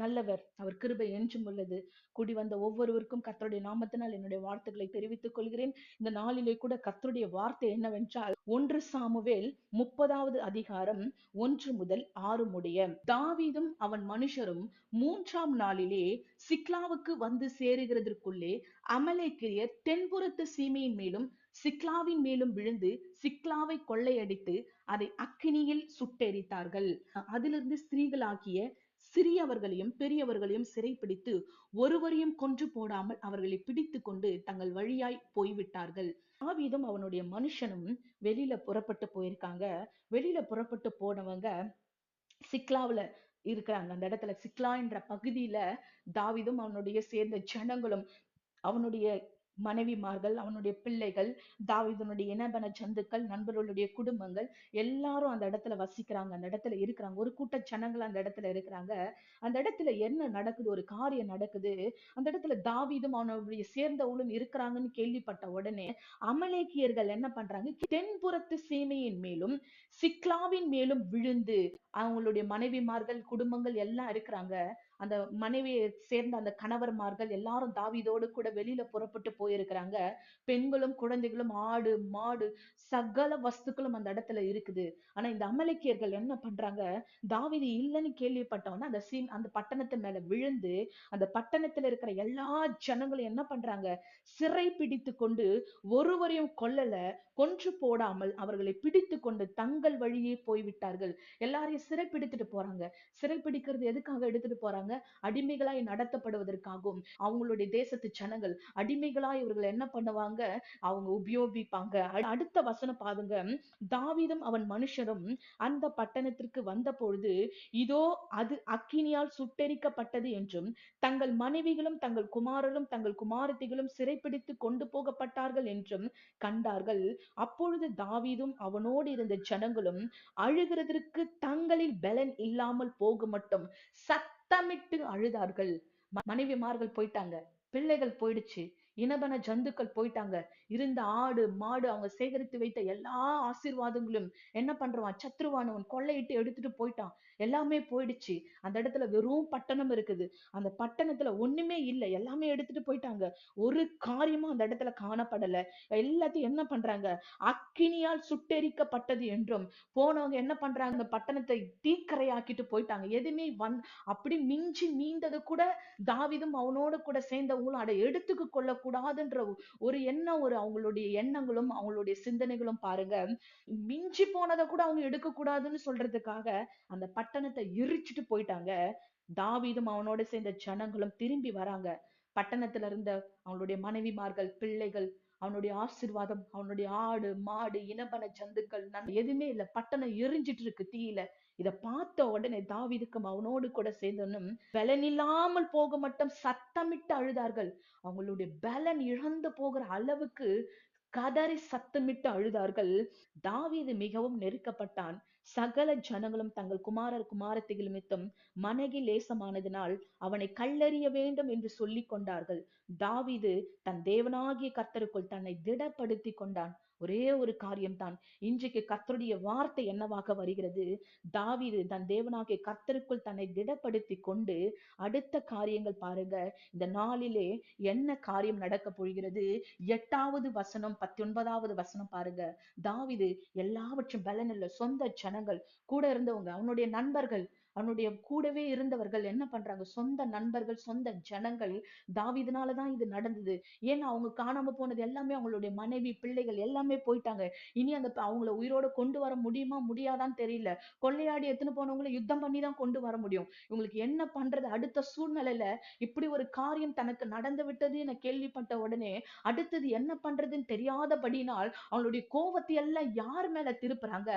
நல்லவர், அவர் கிருபை என்றும் உள்ளது. கூடி வந்த ஒவ்வொருவருக்கும் கர்த்தருடைய நாமத்தினால் என்னுடைய வாழ்த்துக்களை தெரிவித்துக் கொள்கிறேன். இந்த நாளிலே கூட கர்த்தருடைய வார்த்தை என்னவென்றால் 1 சாமுவேல் 30வது அதிகாரம் 1 முதல் 6 முடிய. தாவீதும் அவன் மனுஷரும் 3ஆம் நாளிலே சிக்லாவுக்கு வந்து சேருகிறதற்குள்ளே அமலேக்கியர் தென்புறத்து சீமையின் மேலும் சிக்லாவின் மேலும் விழுந்து சிக்லாவை கொள்ளையடித்து அதை அக்கினியில் சுட்டெரித்தார்கள். அதிலிருந்து ஸ்திரீகளாகிய சிறியவர்களையும் பெரியவர்களையும் சிறைப்பிடித்து ஒருவரையும் கொன்று போடாமல் அவர்களை பிடித்து கொண்டு தங்கள் வழியாய் போய்விட்டார்கள். தாவீதும் அவனுடைய மனுஷனும் வெளியில புறப்பட்டு போயிருக்காங்க. வெளியில புறப்பட்டு போனவங்க சிக்லாவுல இருக்கிறாங்க. அந்த இடத்துல சிக்லா என்ற பகுதியில தாவீதும் அவனுடைய சேர்ந்த ஜனங்களும் அவனுடைய மனைவிமார்கள், அவனுடைய பிள்ளைகள், தாவீதுனுடைய இனபன ஜந்துக்கள், நண்பர்களுடைய குடும்பங்கள் எல்லாரும் அந்த இடத்துல வசிக்கிறாங்க. அந்த இடத்துல இருக்கிறாங்க. ஒரு கூட்ட ஜனங்கள் அந்த இடத்துல இருக்கிறாங்க. அந்த இடத்துல என்ன நடக்குது? ஒரு காரியம் நடக்குது. அந்த இடத்துல தாவீதும் அவனுடைய சேர்ந்தவளும் இருக்கிறாங்கன்னு கேள்விப்பட்ட உடனே அமலேக்கியர்கள் என்ன பண்றாங்க? தென்புறத்து சீமையின் மேலும் சிக்லாவின் மேலும் விழுந்து அவங்களுடைய மனைவிமார்கள், குடும்பங்கள் எல்லாம் இருக்கிறாங்க. அந்த மனைவியை சேர்ந்த அந்த கணவர்மார்கள் எல்லாரும் தாவீதோடு கூட வெளியில புறப்பட்டு போயிருக்கிறாங்க. பெண்களும் குழந்தைகளும் ஆடு மாடு சகல வஸ்துக்களும் அந்த இடத்துல இருக்குது. ஆனா இந்த அமலேக்கியர்கள் என்ன பண்றாங்க? தாவீது இல்லைன்னு கேள்விப்பட்டவன அந்த பட்டணத்து மேல விழுந்து அந்த பட்டணத்துல இருக்கிற எல்லா ஜனங்களும் என்ன பண்றாங்க? சிறை பிடித்து கொண்டு ஒருவரையும் கொல்லல, கொன்று போடாமல் அவர்களை பிடித்து கொண்டு தங்கள் வழியே போய்விட்டார்கள். எல்லாரையும் சிறை பிடித்துட்டு போறாங்க. சிறை பிடிக்கிறது எதுக்காக எடுத்துட்டு போறாங்க? அடிமைகளாய் நடத்தப்படுவதற்காகவும். அவங்களுடைய தேசத்து ஜனங்கள் அடிமைகளாய் இவர்கள் என்ன பண்ணுவாங்க? அவங்க உபயோகிப்பாங்க. அடுத்த வசனம் பாருங்க. தாவீதும் அவன் மனுஷரும் அந்த பட்டணத்திற்கு வந்த பொழுது இதோ அது அக்கினியால் சுட்டெரிக்கப்பட்டது என்றும் தங்கள் மனைவிகளும் தங்கள் குமாரரும் தங்கள் குமாரத்திகளும் சிறைப்பிடித்து கொண்டு போகப்பட்டார்கள் என்றும் கண்டார்கள். அப்பொழுது தாவீதும் அவனோடு இருந்த ஜனங்களும் அழுகிறதற்கு தங்களில் பலன் இல்லாமல் போக மட்டும் சத்தமிட்டு அழுதார்கள். மனைவிமார்கள் போயிட்டாங்க, பிள்ளைகள் போயிடுச்சு, இனபன ஜந்துக்கள் போயிட்டாங்க, இருந்த ஆடு மாடு அவங்க சேகரித்து வைத்த எல்லா ஆசீர்வாதங்களும் என்ன பண்றான்? சத்ருவானவன் கொள்ளையிட்டு எடுத்துட்டு போயிட்டான். எல்லாமே போயிடுச்சு. அந்த இடத்துல வெறும் பட்டணம் இருக்குது. அந்த பட்டணத்துல ஒண்ணுமே இல்லை, எல்லாமே எடுத்துட்டு போயிட்டாங்க. ஒரு காரியமும் அந்த இடத்துல காணப்படல. எல்லாத்தையும் என்ன பண்றாங்க? அக்கினியால் சுட்டெரிக்கப்பட்டது என்றும் போனவங்க என்ன பண்றாங்க? அந்த பட்டணத்தை தீக்கரையாக்கிட்டு போயிட்டாங்க. எதுவுமே அப்படி மிஞ்சி மீந்தது கூட தாவீதும் அவனோட கூட சேர்ந்தவங்களும் அதை எடுத்துக்க கொள்ளக்கூடாதுன்ற ஒரு எண்ணம், ஒரு அவங்களுடைய எண்ணங்களும் அவங்களுடைய சிந்தனைகளும் பாருங்க. மிஞ்சி போனதை கூட அவங்க எடுக்க கூடாதுன்னு சொல்றதுக்காக அந்த பட்டணத்தை எரிச்சிட்டு போயிட்டாங்க. தாவீதும் அவனோட சேர்ந்த ஜனங்களும் திரும்பி வராங்க. பட்டணத்துல இருந்த அவங்களுடைய மனைவிமார்கள், பிள்ளைகள், அவனுடைய ஆசீர்வாதம், அவனுடைய ஆடு மாடு இனபன ஜந்துக்கள் எதுவுமே இல்ல. பட்டணம் எரிஞ்சிட்டு இருக்கு தீயில. இத பார்த்த உடனே தாவீதுக்கும் அவனோடு கூட சேர்ந்தனும் பலன் இல்லாமல் போக மட்டும் சத்தமிட்டு அழுதார்கள். அவங்களுடைய பலன் இழந்து போகிற அளவுக்கு கதறி சத்தமிட்டு அழுதார்கள். தாவீது மிகவும் நெருக்கப்பட்டான். சகல ஜனங்களும் தங்கள் குமாரர் குமாரத்திகள் நிமித்தம் மனகி லேசமானதினால் அவனை கல்லெறிய வேண்டும் என்று சொல்லிக் கொண்டார்கள். தாவீது தன் தேவனாகிய கர்த்தருக்குள் தன்னை திடப்படுத்தி கொண்டான். ஒரே ஒரு காரியம்தான். இன்றைக்கு கர்த்தருடைய வார்த்தை என்னவாக வருகிறது? தாவீது தன் தேவனாகிய கர்த்தருக்குள் தன்னை திடப்படுத்தி கொண்டு அடுத்த காரியங்கள் பாருங்க. இந்த நாளிலே என்ன காரியம் நடக்க போகிறது? 8வது வசனம் 19வது வசனம் பாருங்க. தாவீது எல்லாவற்றும் பலன் இல்ல, சொந்த ஜனங்கள் கூட இருந்தவங்க, அவனுடைய நண்பர்கள், அவனுடைய கூடவே இருந்தவர்கள் என்ன பண்றாங்க? சொந்த நண்பர்கள், சொந்த ஜனங்கள் தாவீதுனாலதான் இது நடந்தது. ஏன்னா அவங்க காணாம போனது எல்லாமே அவங்களுடைய மனைவி பிள்ளைகள் எல்லாமே போயிட்டாங்க. இனி அந்த அவங்கள உயிரோட கொண்டு வர முடியுமா முடியாதான்னு தெரியல. கொள்ளையாடி எத்தனை போனவங்களை யுத்தம் பண்ணி தான் கொண்டு வர முடியும். இவங்களுக்கு என்ன பண்றது? அடுத்த சூழ்நிலையில இப்படி ஒரு காரியம் தனக்கு நடந்து விட்டது என கேள்விப்பட்ட உடனே அடுத்தது என்ன பண்றதுன்னு தெரியாதபடினால் அவங்களுடைய கோபத்தை எல்லாம் யார் மேல திருப்புறாங்க?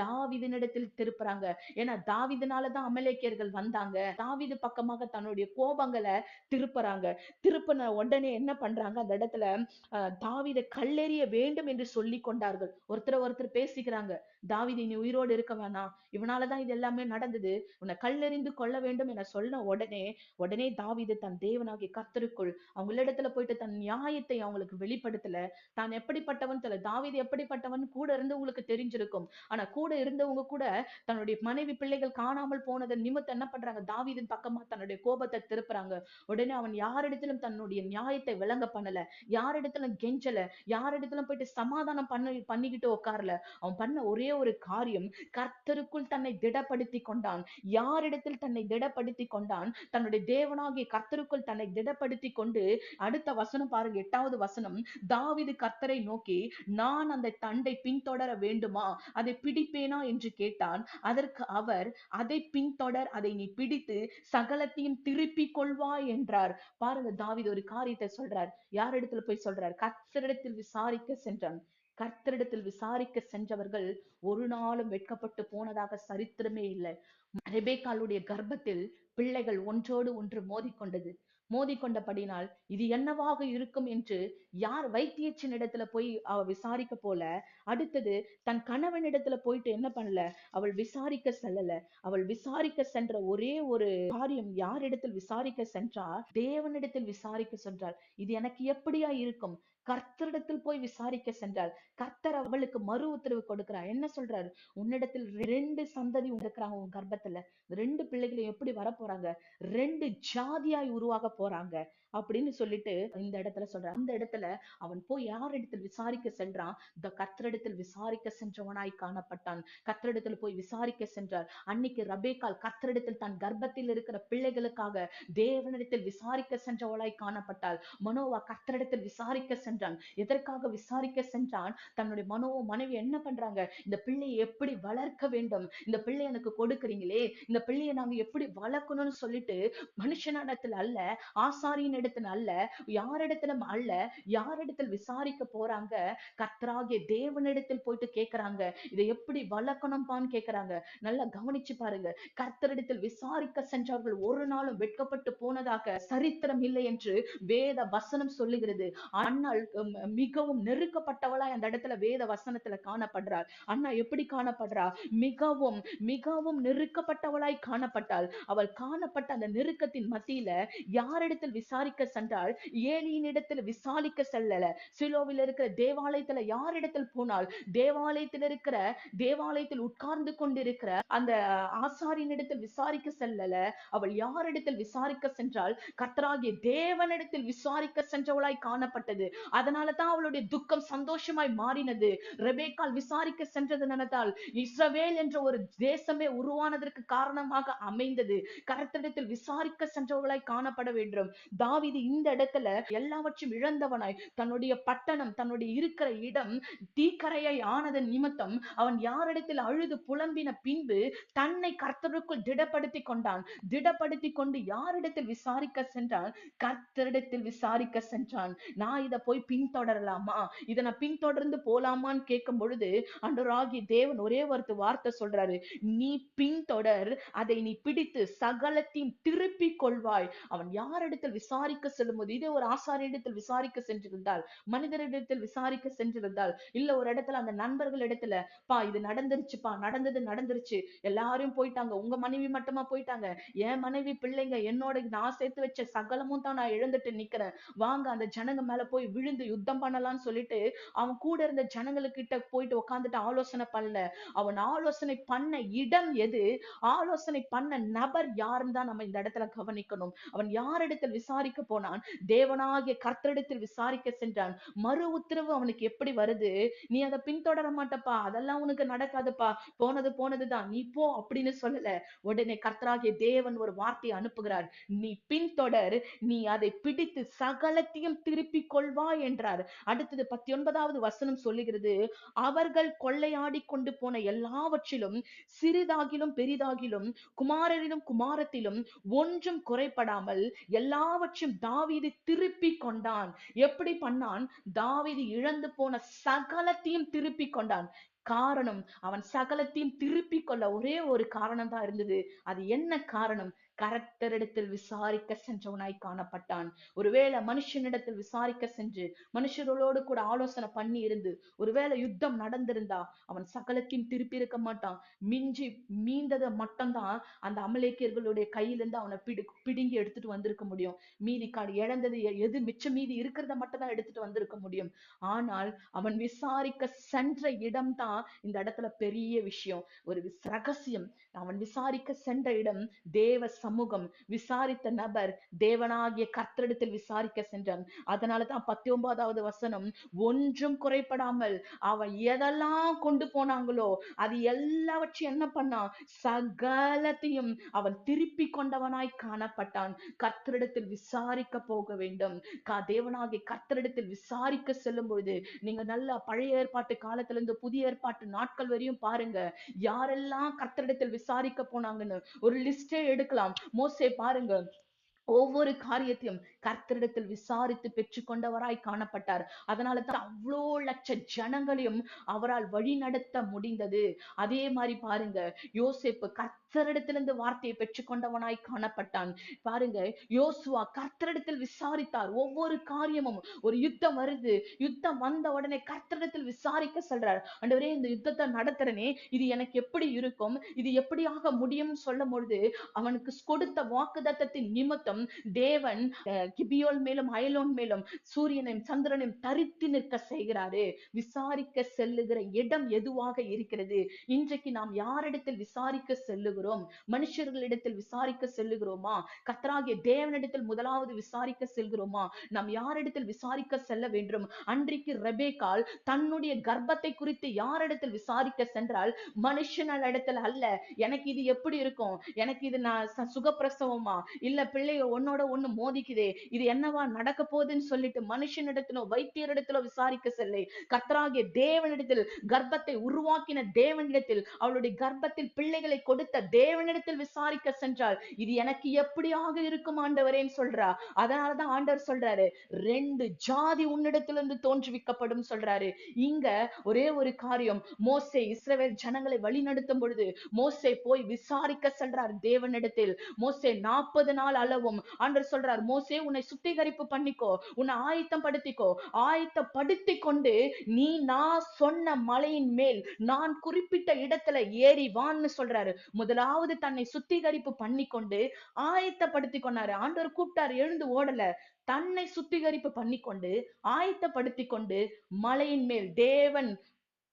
தாவீதினிடத்தில் திருப்புறாங்க. ஏன்னா தாவீதுனாலதான் அமலேக்கியர்கள் வந்தாங்க. தாவீது பக்கமாக தன்னுடைய கோபங்களை திருப்புறாங்க. திருப்பின உடனே என்ன பண்றாங்க? அந்த இடத்துல தாவீதை கல்லெறிய வேண்டும் என்று சொல்லி கொண்டார்கள். ஒருத்தர் பேசிக்கிறாங்க. தாவீது நீ உயிரோடு இருக்க வேணாம், இவனாலதான் இது எல்லாமே நடந்தது, உன்னை கல்லெறிந்து கொள்ள வேண்டும் என சொன்ன உடனே தாவீது தன் தேவனாகிய கர்த்தருக்குள் அவங்களிடத்துல போயிட்டு தன் நியாயத்தை அவங்களுக்கு வெளிப்படுத்தல. தான் எப்படிப்பட்டவன் தெரியல. தாவீது எப்படிப்பட்டவன் கூட இருந்து உங்களுக்கு தெரிஞ்சிருக்கும். ஆனா கூட இருந்தவங்க கூட தன்னுடைய மனைவி பிள்ளைகள் காணாமல் போனதன் நிமித்தம் என்ன பண்றாங்க, தாவீதின் பக்கமா தன்னுடைய கோபத்தை திருப்புறாங்க. உடனே அவன் யாரிடத்திலும் தன்னுடைய நியாயத்தை விளங்க பண்ணல, யாரிடத்திலும் கெஞ்சல, யாரிடத்திலும் போயிட்டு சமாதானம் பண்ணிக்கிட்டு உட்காரல. அவன் பண்ண ஒரே ஒரு காரியம், கர்த்தருக்குள் தன்னை திடப்படுத்தி கொண்டான். யாரிடத்தில் தன்னை திடப்படுத்தி கொண்டான்? தன்னுடைய தேவனாகிய கர்த்தருக்குள் தன்னை திடப்படுத்தி கொண்டு, அடுத்த வசனம் பாருங்க, 8வது வசனம், தாவீது கர்த்தரை நோக்கி, நான் அந்த தண்டை பின்தொடர வேண்டுமா, அதை பிடிப்பேனா என்று கேட்டான். அதற்கு அவர், அதை பின்தொடர், அதை நீ பிடித்து சகலத்தையும் திருப்பிக் கொள்வாய் என்றார். பாருங்க, தாவீது ஒரு காரியத்தை சொல்றார். யார் இடத்துல போய் சொல்றார்? கர்த்தரிடத்தில் விசாரிக்க சென்றான். கர்த்தரிடத்தில் விசாரிக்க சென்றவர்கள் ஒரு நாளும் வெட்கப்பட்டு போனதாக சரித்திரமே இல்லை. ரெபேக்காளுடைய கர்ப்பத்தில் பிள்ளைகள் ஒன்றோடு ஒன்று மோதிக்கொண்டது. மோதிக்கொண்டபடினால் இது என்னவாக இருக்கும் என்று யார் வைத்தியச்சின் இடத்துல போய் அவ விசாரிக்க போல, அடுத்தது தன் கணவனிடத்துல போயிட்டு என்ன பண்ணல, அவள் விசாரிக்க செல்லல. அவள் விசாரிக்க சென்ற ஒரே ஒரு காரியம், யார் இடத்தில் விசாரிக்க சென்றால், தேவனிடத்தில் விசாரிக்க சென்றாள். இது எனக்கு எப்படியா இருக்கும்? கர்த்தரிடத்தில் போய் விசாரிக்க சென்றாள். கர்த்தர் அவளுக்கு மறு உத்தரவு கொடுக்கிறார். என்ன சொல்றாரு? உன்னிடத்தில் 2 சந்ததி இருக்கிறாங்க உன் கர்ப்பத்துல, 2 பிள்ளைகளும் எப்படி வர போறாங்க, 2 ஜாதியாய் உருவாக போறாங்க அப்படின்னு சொல்லிட்டு இந்த இடத்துல சொல்றான். அந்த இடத்துல அவன் போய் யார் இடத்தில் விசாரிக்க சென்றான்? இந்த கர்த்தரிடத்தில் விசாரிக்க சென்றவனாய் காணப்பட்டான். கர்த்தரிடத்தில் போய் விசாரிக்க சென்றார். அன்னைக்கு ரபேக்காள் கர்த்தரிடத்தில் தன் கர்ப்பத்தில் இருக்கிற பிள்ளைகளுக்காக தேவனிடத்தில் விசாரிக்க சென்றவளாய் காணப்பட்டாள். மனோவா கர்த்தரிடத்தில் விசாரிக்க சென்றான். எதற்காக விசாரிக்க சென்றான்? தன்னுடைய மனைவி என்ன பண்றாங்க, இந்த பிள்ளையை எப்படி வளர்க்க வேண்டும், இந்த பிள்ளை எனக்கு கொடுக்குறீங்களே, இந்த பிள்ளையை நாங்க எப்படி வளர்க்கணும்னு சொல்லிட்டு மனுஷனிடத்துல அல்ல, ஆசாரியின் இடத்துல அல்ல, யாரிடத்திலும் அல்ல, யாரிடத்தில் விசாரிக்க போறாங்க? கர்த்தராகிய தேவனிடத்தில் போயிட்டு கேட்கிறாங்க, இதை எப்படி வளர்க்கணும்பான்னு கேட்கிறாங்க. நல்லா கவனிச்சு பாருங்க. கர்த்தரிடத்தில் விசாரிக்க சென்றவர்கள் ஒரு நாளும் வெட்கப்பட்டு போனதாக சரித்திரம் இல்லை என்று வேத வசனம் சொல்லுகிறது. அன்னாள் மிகவும் நெருக்கப்பட்டவளாய் அந்த இடத்துல வேத வசனத்துல காணப்படுறாள். அண்ணா எப்படி காணப்படுறா? மிகவும் மிகவும் நெருக்கப்பட்டவளாய் காணப்பட்டாள். அவள் காணப்பட்ட அந்த நெருக்கத்தின் மத்தியில யாரிடத்தில் விசாரிக்க சென்றால், ஏலியின் இடத்தில் விசாரிக்க செல்லல. சிலோவில் இருக்கிற தேவாலயத்துல யாரிடத்தில் போனால், தேவாலயத்தில் உட்கார்ந்து கொண்டிருக்கிற அந்த ஆசாரியின் இடத்தில் விசாரிக்க செல்லல. அவள் யாரிடத்தில் விசாரிக்க சென்றால், கர்த்தராகிய தேவனிடத்தில் விசாரிக்க சென்றவளாய் காணப்பட்டது. அதனாலதான் அவளுடைய துக்கம் சந்தோஷமாய் மாறினது. ரெபேக்காள் விசாரிக்க சென்றது நினைத்தால் இஸ்ரவேல் என்ற ஒரு தேசமே உருவானதற்கு காரணமாக அமைந்தது. கர்த்தரிடத்தில் விசாரிக்க சென்றவர்களாய் காணப்பட வேண்டும். தாவீது இந்த இடத்துல எல்லாவற்றையும் இழந்தவனாய், தன்னுடைய பட்டணம், தன்னுடைய இருக்கிற இடம் தீக்கரையை ஆனதன் நிமித்தம் அவன் யாரிடத்தில் அழுது புலம்பின பின்பு தன்னை கர்த்தருக்குள் திடப்படுத்தி கொண்டான். திடப்படுத்தி கொண்டு யாரிடத்தில் விசாரிக்க சென்றான்? கர்த்தரிடத்தில் விசாரிக்க சென்றான். நான் இதை போய் பின்தொடரலாமா, இதை நான் பின்தொடர்ந்து போலாமான்னு கேட்கும் பொழுது ஆண்டவராகிய தேவன் ஒரே ஒரு வார்த்தை சொல்றாரு, நீ பின்தொடர், அதை நீ பிடித்து சகலத்தையும் திருப்பிக் கொள்வாய். அவன் யாரிடத்தில் விசாரிக்க செல்லும் போது, இதே ஒரு ஆசாரியரிடத்தில் விசாரிக்க சென்றிருந்தால், மனிதரிடத்தில் விசாரிக்க சென்றிருந்தால், இல்ல ஒரு இடத்துல அந்த நண்பர்கள் இடத்துல, பா இது நடந்துருச்சுப்பா, நடந்துருச்சு, எல்லாரும் போயிட்டாங்க, உங்க மனைவி மட்டுமா போயிட்டாங்க, என் மனைவி பிள்ளைங்க என்னோட நான் சேர்த்து வச்ச சகலமும் தான் நான் இழந்துட்டு நிக்கிறேன், வாங்க அந்த ஜனங்க மேல போய் விழுந்து யுத்தம் பண்ணலாம்னு சொல்லிட்டு அவன் கூட இருந்த ஜனங்களுக்கிட்ட போயிட்டு உட்கார்ந்துட்டு ஆலோசனை பண்ணல. அவன் ஆலோசனை பண்ண இடம் எது, ஆலோசனை பண்ண நபர் யாருன்னு தான் நம்ம இந்த இடத்துல கவனிக்கணும். அவன் யாரிடத்தில் விசாரிக்க போனான்? தேவனாகிய கர்த்தரிடத்தில் விசாரிக்க சென்றான். மறு உத்தரவு அவனுக்கு எப்படி வருது? நீ அதை பின்தொடர மாட்டப்பா, அதெல்லாம் உனக்கு நடக்காதுப்பா, போனதுதான், நீ போ அப்படின்னு சொல்லல. உடனே கர்த்தராகிய தேவன் ஒரு வார்த்தையை அனுப்புகிறார், நீ பின்தொடர், நீ அதை பிடித்து சகலத்தையும் திருப்பிக் கொள்வாய் என்றார். அடுத்தது 19வது வசனம் சொல்லுகிறது, அவர்கள் கொள்ளையாடி கொண்டு போன எல்லாவற்றிலும் சிறிதாகிலும் பெரிதாகிலும் குமாரரிலும் குமாரத்திலும் ஒன்றும் குறைபடாமல் எல்லாவற்றையும் தாவீது திருப்பி கொண்டான். எப்படி பண்ணான்? தாவீது இழந்து போன சகலத்தையும் திருப்பி கொண்டான். காரணம், அவன் சகலத்தையும் திருப்பிக் கொள்ள ஒரே ஒரு காரணம் தான் இருந்தது. அது என்ன காரணம்? கர்த்தரிடத்தில் விசாரிக்க சென்றவனாய் காணப்பட்டான். ஒருவேளை மனுஷனிடத்தில் விசாரிக்க சென்று மனுஷர்களோடு கூட ஆலோசனை பண்ணி இருந்து ஒருவேளை யுத்தம் நடந்திருந்தா அவன் சகலத்தையும் திருப்பி இருக்க மாட்டான். மிஞ்சி மீந்ததை மட்டும்தான் அந்த அமலேக்கியர்களுடைய கையிலிருந்து அவனை பிடுங்கி எடுத்துட்டு வந்திருக்க முடியும். மீதி இழந்தது எது மிச்சம் மீதி இருக்கிறத மட்டும் தான் எடுத்துட்டு வந்திருக்க முடியும். ஆனால் அவன் விசாரிக்க சென்ற இடம் தான் இந்த இடத்துல பெரிய விஷயம், ஒரு ரகசியம். அவன் விசாரிக்க சென்ற இடம் தேவ சமூகம். விசாரித்த நபர் தேவனாகிய கர்த்தரிடத்தில் விசாரிக்க சென்றான். அதனாலதான் 19வது வசனம், ஒன்றும் குறைபடாமல் அவன் எதெல்லாம் கொண்டு போனாங்களோ அது எல்லாவற்றையும் என்ன பண்ணான், சகலத்தையும் அவன் திருப்பி கொண்டவனாய் காணப்பட்டான். கர்த்தரிடத்தில் விசாரிக்க போக வேண்டும். தேவனாகிய கர்த்தரிடத்தில் விசாரிக்க செல்லும் பொழுது நீங்க நல்லா பழைய ஏற்பாட்டு காலத்துல இருந்து புதிய ஏற்பாட்டு நாட்கள் வரையும் பாருங்க, யாரெல்லாம் கர்த்தரிடத்தில் விசாரிக்க போனாங்கன்னு ஒரு லிஸ்டே எடுக்கலாம். மோசே பாருங்க, ஒவ்வொரு காரியத்தையும் கர்த்தரிடத்தில் விசாரித்து பெற்றுக்கொண்டவராய் காணப்பட்டார். அதனாலதான் அவ்வளோ லட்ச ஜனங்களையும் அவரால் வழி நடத்த முடிந்தது. அதே மாதிரி பாருங்க, யோசேப்பு கர்த்தரிடத்திலிருந்து வார்த்தையை பெற்றுக்கொண்டவனாய் காணப்பட்டான். பாருங்க, யோசுவா கர்த்தரிடத்தில் விசாரித்தார். ஒவ்வொரு காரியமும், ஒரு யுத்தம் வருது, யுத்தம் வந்த உடனே கர்த்தரிடத்தில் விசாரிக்க சொல்றார். ஆண்டவரே, இந்த யுத்தத்தை நடத்துறனே, இது எனக்கு எப்படி இருக்கும், இது எப்படியாக முடியும் சொல்லும் பொழுது அவனுக்கு கொடுத்த வாக்குத்தத்தத்தின் நிமித்தம் தேவன் கிபியோல் மேலும் அயலோன் மேலும் சூரியனையும் சந்திரனையும் தரித்து நிற்க செய்கிறாரு. விசாரிக்க செல்லுகிற இடம் எதுவாக இருக்கிறது? இன்றைக்கு நாம் யாரிடத்தில் விசாரிக்க செல்லுகிறோம்? மனுஷர்களிடத்தில் விசாரிக்க செல்லுகிறோமா? கர்த்தராகிய தேவனிடத்தில் முதலாவது விசாரிக்க செல்கிறோமா? நாம் யாரிடத்தில் விசாரிக்க செல்ல வேண்டும்? அன்றைக்கு ரெபேக்காள் தன்னுடைய கர்ப்பத்தை குறித்து யாரிடத்தில் விசாரிக்க சென்றால், மனுஷனால் இடத்துல அல்ல. எனக்கு இது எப்படி இருக்கும், எனக்கு இது நான் சுகப்பிரசவமா, இல்ல பிள்ளைய ஒன்னோட ஒண்ணு மோதிக்குதே, இது என்னவா நடக்க போகுதுன்னு சொல்லிட்டு மனுஷனிடத்திலோ வைத்தியரிடத்திலோ விசாரிக்க செல்லை, கர்த்தராகிய தேவனிடத்தில், கர்ப்பத்தை உருவாக்கின தேவனிடத்தில், அவளுடைய கர்ப்பத்தில் பிள்ளைகளை கொடுத்த தேவனிடத்தில் விசாரிக்க சென்றால், இது எனக்கு எப்படியாக இருக்கும் ஆண்டவரேன்னு சொல்றா. அதனாலதான் ஆண்டவர் சொல்றாரு, 2 ஜாதி உன்னிடத்திலிருந்து தோன்றுவிக்கப்படும் சொல்றாரு. இங்க ஒரே ஒரு காரியம், மோசே இஸ்ரவேல் ஜனங்களை வழி நடத்தும் பொழுது மோசே போய் விசாரிக்க சென்றார் தேவனிடத்தில். மோசே 40 நாள் அளவும் ஆண்டவர் சொல்றார், மோசே உன்னை சுத்திகரிப்பு பண்ணிக்கோ, உன்னை ஆயத்தம் படுத்திக்கோ, ஆயத்தப்படுத்தி கொண்டு நீ நான் சொன்ன மலையின் மேல் நான் குறிப்பிட்ட இடத்துல ஏறி வான்னு சொல்றாரு. முதலாவது தன்னை சுத்திகரிப்பு பண்ணி கொண்டு ஆயத்தப்படுத்தி கொண்டாரு. ஆண்டவர் கூப்பிட்டாரு, எழுந்து ஓடல, தன்னை சுத்திகரிப்பு பண்ணிக்கொண்டு ஆயத்தப்படுத்தி கொண்டு மலையின் மேல் தேவன்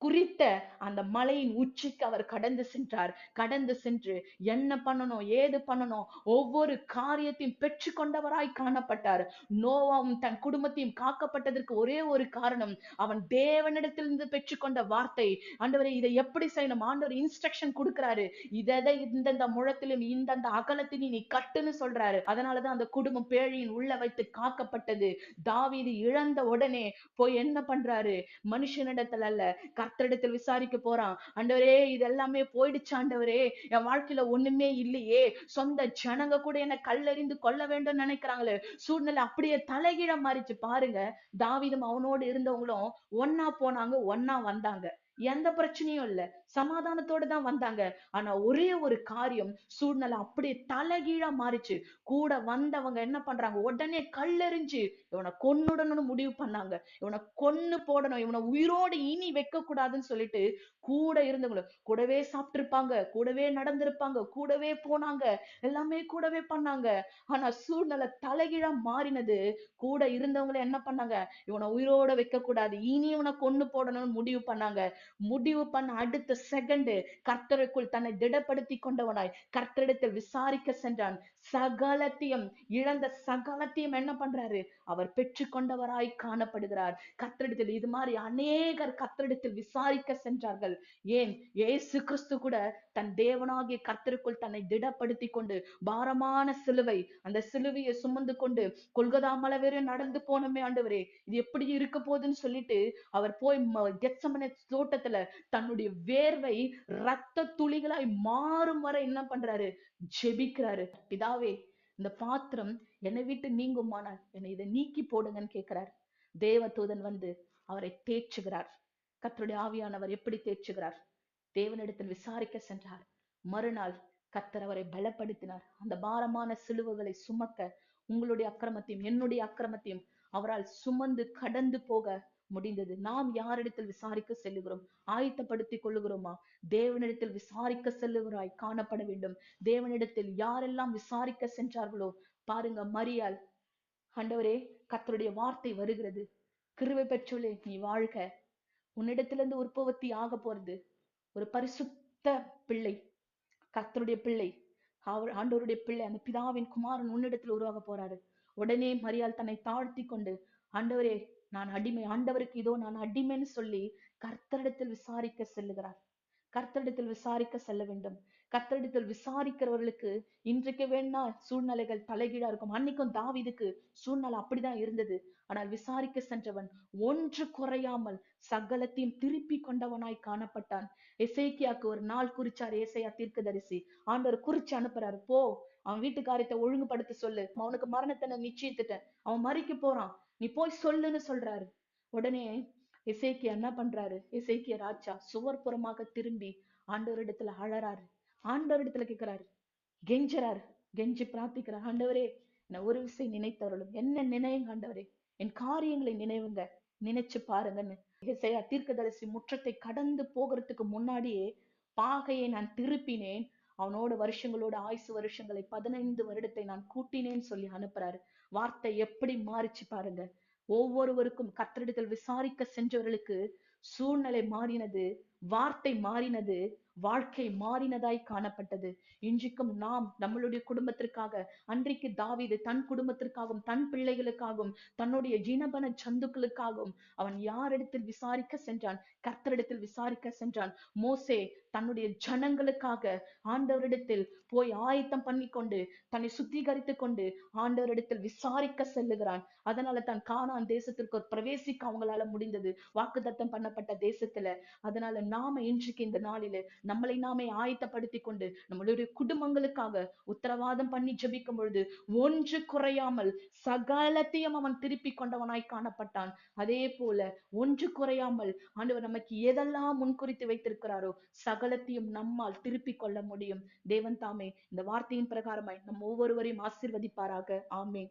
குறித்த அந்த மலையின் உச்சிக்கு அவர் கடந்து சென்றார். கடந்து சென்று என்ன பண்ணணும், ஏது பண்ணணும், ஒவ்வொரு காரியத்தையும் பெற்று கொண்டவராய் காணப்பட்டார். நோவாவும் தன் குடும்பத்தையும் காக்கப்பட்டதற்கு ஒரே ஒரு காரணம், அவன் தேவனிடத்திலிருந்து பெற்றுக்கொண்ட வார்த்தை. ஆண்டவரே, இதை எப்படி செய்யணும், ஆண்டவர் இன்ஸ்ட்ரக்ஷன் கொடுக்கிறாரு, இதை இந்தந்த முழத்திலும் இந்தந்த அகலத்திலும் நீ கட்டுன்னு சொல்றாரு. அதனாலதான் அந்த குடும்பம் பேழையின் உள்ள வைத்து காக்கப்பட்டது. தாவீது இழந்த உடனே போய் என்ன பண்றாரு, மனுஷனிடத்துல அல்ல கர்த்தரிடத்தில் விசாரிக்க போறான். ஆண்டவரே, இது எல்லாமே போயிடுச்சு ஆண்டவரே, என் வாழ்க்கையில ஒண்ணுமே இல்லையே, சொந்த ஜனங்க கூட என்ன கல்லெறிந்து கொல்ல வேண்டும் நினைக்கிறாங்களே, சூழ்நிலை அப்படியே தலைகீழ மாறிச்சு. பாருங்க, தாவீதும் அவனோடு இருந்தவங்களும் ஒன்னா போனாங்க, ஒன்னா வந்தாங்க, எந்த பிரச்சனையும் இல்ல, சமாதானத்தோட தான் வந்தாங்க. ஆனா ஒரே ஒரு காரியம், சூழ்நிலை அப்படியே தலைகீழா மாறிச்சு. கூட வந்தவங்க என்ன பண்றாங்க, உடனே கல்லெறிஞ்சு இவனை கொன்னுடணும்னு முடிவு பண்ணாங்க. இவனை கொன்னு போடணும், இவனை உயிரோடு இனி வைக்க கூடாதுன்னு சொல்லிட்டு கூட இருந்தவங்க கூடவே சாப்பிட்டு இருப்பாங்க, கூடவே நடந்திருப்பாங்க, கூடவே போனாங்க, எல்லாமே கூடவே பண்ணாங்க. ஆனா சூழ்நிலை தலைகீழா மாறினது. கூட இருந்தவங்களை என்ன பண்ணாங்க, இவனை உயிரோட வைக்க கூடாது, இனி இவனை கொன்னு போடணும்னு முடிவு பண்ணாங்க. முடிவு பண்ண அடுத்த செகண்ட் கர்த்தருக்குள் தன்னை திடப்படுத்தி கொண்டவனாய் கர்த்தரிடத்தில் விசாரிக்க சென்றான். சகலத்தையும் இழந்த சகலத்தையும் என்ன பண்றாரு, அவர் பெற்றுக்கொண்டவராய் காணப்படுகிறார். கர்த்தரிடத்தில் இது மாதிரி அநேகர் கர்த்தரிடத்தில் விசாரிக்க சென்றார்கள். ஏன், இயேசு கிறிஸ்து கூட தன் தேவனாகிய கர்த்தருக்குள் தன்னை திடப்படுத்தி கொண்டு பாரமான சிலுவை, அந்த சிலுவையை சுமந்து கொண்டு கொல்கதா மலை வரை நடந்து போனமே ஆண்டவரே, இது எப்படி இருக்க போகுதுன்னு சொல்லிட்டு அவர் போய் கெத்செமனே தோட்டத்துல தன்னுடைய வேர்வை ரத்த துளிகளாய் மாறும் வரை என்ன பண்றாரு, ஜெபிக்கிறாரு. பிதாவே, இந்த பாத்திரம் என்னை விட்டு நீங்குமானால் என்னை இதை நீக்கி போடுங்கன்னு கேட்கிறார். தேவதூதன் வந்து அவரை தேற்றுகிறார். கர்த்தருடைய ஆவியானவர் எப்படி தேற்றுகிறார், தேவனிடத்தில் விசாரிக்க சென்றார். மறுநாள் கர்த்தர் அவரை பலப்படுத்தினார். அந்த பாரமான சிலுவைகளை சுமக்க உங்களுடைய அக்கிரமத்தையும் என்னுடைய அக்கிரமத்தையும் அவரால் சுமந்து கடந்து போக முடிந்தது. நாம் யாரிடத்தில் விசாரிக்க செல்லுகிறோம்? ஆயத்தப்படுத்திக் கொள்ளுகிறோமா? தேவனிடத்தில் விசாரிக்க செல்லுகிறாய் காணப்பட வேண்டும். தேவனிடத்தில் யாரெல்லாம் விசாரிக்க சென்றார்களோ பாருங்க, மரியாள், ஆண்டவரே, கர்த்தருடைய வார்த்தை வருகிறது, கிருபை பெற்றோளே நீ வாழ்க, உன்னிடத்திலிருந்து உற்பத்தி ஆக போறது ஒரு பரிசுத்த பிள்ளை, கர்த்தருடைய பிள்ளை, அவர் ஆண்டவருடைய பிள்ளை, அந்த பிதாவின் குமாரன் உன்னிடத்தில் உருவாக போறாரு. உடனே மரியாள் தன்னை தாழ்த்தி கொண்டு, ஆண்டவரே நான் அடிமை, ஆண்டவருக்கு இதோ நான் அடிமைன்னு சொல்லி கர்த்தரிடத்தில் விசாரிக்க செல்லுகிறார். கர்த்தரிடத்தில் விசாரிக்க செல்ல வேண்டும். கர்த்தரிடத்தில் விசாரிக்கிறவர்களுக்கு இன்றைக்கு வேணா சூழ்நிலைகள் தலைகீழா இருக்கும். அன்னைக்கும் தாவீதுக்கு சூழ்நிலை அப்படிதான் இருந்தது. ஆனால் விசாரிக்க சென்றவன் ஒன்று குறையாமல் சகலத்தையும் திருப்பி கொண்டவனாய் காணப்பட்டான். எசேக்கியாக்கு ஒரு நாள் குறிச்சார் ஏசாயா தீர்க்கதரிசி. ஆண்டவர் குறிச்சு அனுப்புறாரு, போ அவன் வீட்டு காரியத்தை ஒழுங்குபடுத்த சொல்லு, அவனுக்கு மரணத்தை நான் நிச்சயித்துட்டேன், அவன் மறிக்க போறான், நீ போய் சொல்லுன்னு சொல்றாரு. உடனே எசேக்கியா என்ன பண்றாரு? எசேக்கியா ராஜா சுவர்புறமாக திரும்பி ஆண்டவரிடத்துல அழறாரு, ஆண்டவரிடத்துல கேட்கிறாரு, கெஞ்சறாரு, கெஞ்சி பிரார்த்திக்கிறார், ஆண்டவரே என்ன ஒரு விஷயம் நினைத்தருளும், என்ன நினைவுங்க ஆண்டவரே, என் காரியங்களை நினைவுங்க, நினைச்சு பாருங்கன்னு. ஏசாயா தீர்க்கதரிசி முற்றத்தை கடந்து போகிறதுக்கு முன்னாடியே பாகையை நான் திருப்பினேன், அவனோட வருஷங்களோட ஆயுசு வருஷங்களை 15 வருடத்தை நான் கூட்டினேன்னு சொல்லி அனுப்புறாரு. வார்த்தை எப்படி மாறிச்சு பாருங்க. ஒவ்வொருவருக்கும் கர்த்தரிடத்தில் விசாரிக்க சென்றவர்களுக்கு சூழ்நிலை மாறினது, வார்த்தை மாறினது, வாழ்க்கை மாறினதாய் காணப்பட்டது. இன்றைக்கும் நாம் நம்மளுடைய குடும்பத்திற்காக, அன்றைக்கு தாவீது தன் குடும்பத்திற்காகவும் தன் பிள்ளைகளுக்காகவும் தன்னுடைய ஜீனபன சந்துக்களுக்காகவும் அவன் யாரிடத்தில் விசாரிக்க சென்றான்? கர்த்தரிடத்தில் விசாரிக்க சென்றான். மோசே தன்னுடைய ஜனங்களுக்காக ஆண்டவரிடத்தில் போய் ஆயத்தம் பண்ணி கொண்டு தன்னை சுத்திகரித்துக் கொண்டு ஆண்டவரிடத்தில் விசாரிக்க செல்லுகிறான். அதனால தான் கானான் தேசத்திற்கு பிரவேசிக்க அவங்களால முடிந்தது, வாக்குத்தத்தம் பண்ணப்பட்ட தேசத்துல. அதனால நாம இன்றைக்கு இந்த நாளில நம்மளை நாமே ஆயத்தப்படுத்திக் கொண்டு நம்மளுடைய குடும்பங்களுக்காக உத்தரவாதம் பண்ணி ஜெபிக்கும் பொழுது ஒன்று குறையாமல் சகலத்தையும் அவன் திருப்பி கொண்டவனாய் காணப்பட்டான். அதே போல ஒன்று குறையாமல் ஆண்டவர் நமக்கு எதெல்லாம் முன்குறித்து வைத்திருக்கிறாரோ சகலத்தையும் நம்மால் திருப்பி கொள்ள முடியும். தேவன் தாமே இந்த வார்த்தையின் பிரகாரமாய் நம் ஒவ்வொருவரையும் ஆசீர்வதிப்பாராக. ஆமென்.